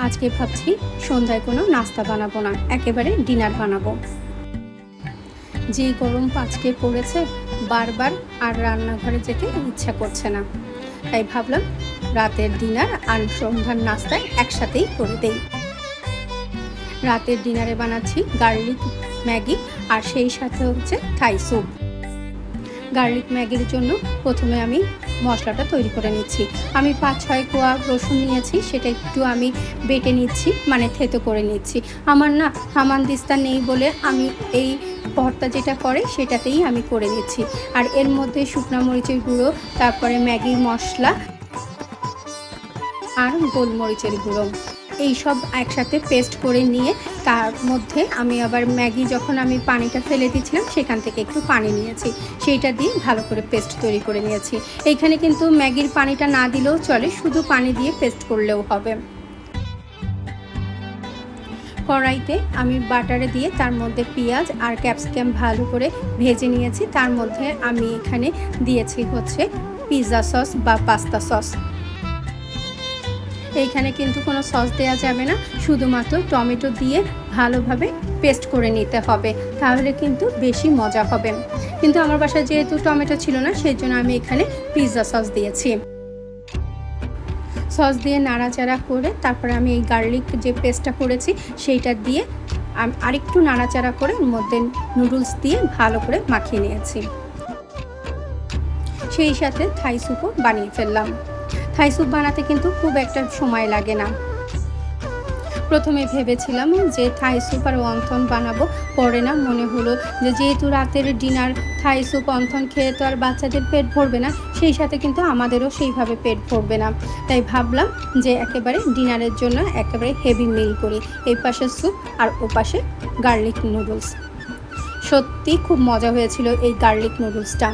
আজকে ভাবছি সন্ধ্যায় কোনো নাস্তা বানাবো না, একেবারে ডিনার বানাবো। যেই গরম আজকে পড়েছে, বারবার আর রান্নাঘরে যেতে ইচ্ছা করছে না। তাই ভাবলাম রাতের ডিনার আর সন্ধ্যার নাস্তায় একসাথেই করে দেই। রাতের ডিনারে বানাচ্ছি গার্লিক ম্যাগি আর সেই সাথে হচ্ছে থাই স্যুপ। গার্লিক ম্যাগির জন্য প্রথমে আমি মশলাটা তৈরি করে নিচ্ছি। আমি 5-6 কোয়া রসুন নিয়েছি, সেটা একটু আমি বেটে নিচ্ছি, মানে থেতো করে নিচ্ছি। আমার না হামানদিস্তা নেই বলে আমি এই ভর্তা যেটা করে সেটাতেই আমি করে নিচ্ছি। আর এর মধ্যে শুকনো মরিচের গুঁড়ো, তারপরে ম্যাগি মশলা আর গোলমরিচের গুঁড়ো এই সব একসাথে পেস্ট করে নিয়ে তার মধ্যে আমি আবার ম্যাগি যখন আমি পানিটা ফেলে দিয়েছিলাম সেখান থেকে একটু পানি নিয়েছি, সেইটা দিয়ে ভালো করে পেস্ট তৈরি করে নিয়েছি। এইখানে কিন্তু ম্যাগির পানিটা না দিলেও চলে, শুধু পানি দিয়ে পেস্ট করলেও হবে। কড়াইতে আমি বাটারে দিয়ে তার মধ্যে পেঁয়াজ আর ক্যাপসিকাম ভালো করে ভেজে নিয়েছি। তার মধ্যে আমি এখানে দিয়েছি হচ্ছে পিৎজা সস বা পাস্তা সস। এইখানে কিন্তু কোনো সস দেওয়া যাবে না, শুধুমাত্র টমেটো দিয়ে ভালোভাবে পেস্ট করে নিতে হবে, তাহলে কিন্তু বেশি মজা হবে। কিন্তু আমার বাসায় যেহেতু টমেটো ছিল না, সেই জন্য আমি এখানে পিৎজা সস দিয়েছি। সস দিয়ে নাড়াচাড়া করে তারপরে আমি এই গার্লিক যে পেস্টটা করেছি সেইটা দিয়ে আরেকটু নাড়াচাড়া করে এর মধ্যে নুডলস দিয়ে ভালো করে মাখিয়ে নিয়েছি। সেই সাথে থাই স্যুপও বানিয়ে ফেললাম। থাই স্যুপ বানাতে কিন্তু খুব একটা সময় লাগে না। প্রথমে ভেবেছিলাম যে থাই স্যুপ আর অন্থন বানাবো, পরে না মনে হলো যে যেহেতু রাতের ডিনার থাই স্যুপ অন্থন খেয়ে তো আর বাচ্চাদের পেট ভরবে না, সেই সাথে কিন্তু আমাদেরও সেইভাবে পেট ভরবে না। তাই ভাবলাম যে একেবারে ডিনারের জন্য একেবারে হেভি মিল করি। এই পাশে স্যুপ আর ও পাশে গার্লিক নুডলস। সত্যি খুব মজা হয়েছিল এই গার্লিক নুডলসটা।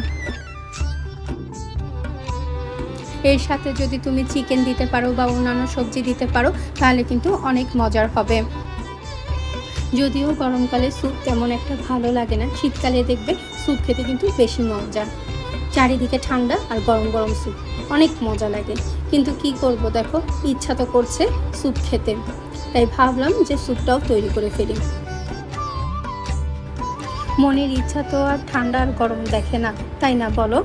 এর সাথে যদি তুমি চিকেন দিতে পারো বা অন্যান্য সবজি দিতে পারো তাহলে কিন্তু অনেক মজার হবে। যদিও গরমকালে স্যুপ তেমন একটা ভালো লাগে না, শীতকালে দেখবে স্যুপ খেতে কিন্তু বেশি মজা। চারিদিকে ঠান্ডা আর গরম গরম স্যুপ অনেক মজা লাগে। কিন্তু কি করব, দেখো ইচ্ছা তো করছে স্যুপ খেতে, তাই ভাবলাম যে স্যুপটাও তৈরি করে ফেলি। মনের ইচ্ছা তো আর ঠান্ডা আর গরম দেখে না, তাই না বলো?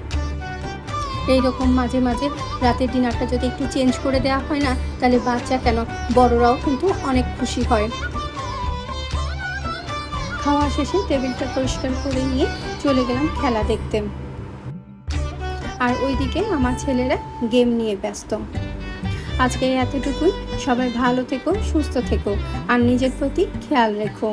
এইরকম মাঝে মাঝে রাতের ডিনারটা যদি একটু চেঞ্জ করে দেওয়া হয় না, তাহলে বাচ্চা কেন বড়রাও কিন্তু অনেক খুশি হয়। খাওয়া শেষে টেবিলটা পরিষ্কার করে নিয়ে চলে গেলাম খেলা দেখতে। আর ওইদিকে আমার ছেলেরা গেম নিয়ে ব্যস্ত। আজকে এতটুকুই। সবাই ভালো থেকো, সুস্থ থেকো আর নিজের প্রতি খেয়াল রেখো।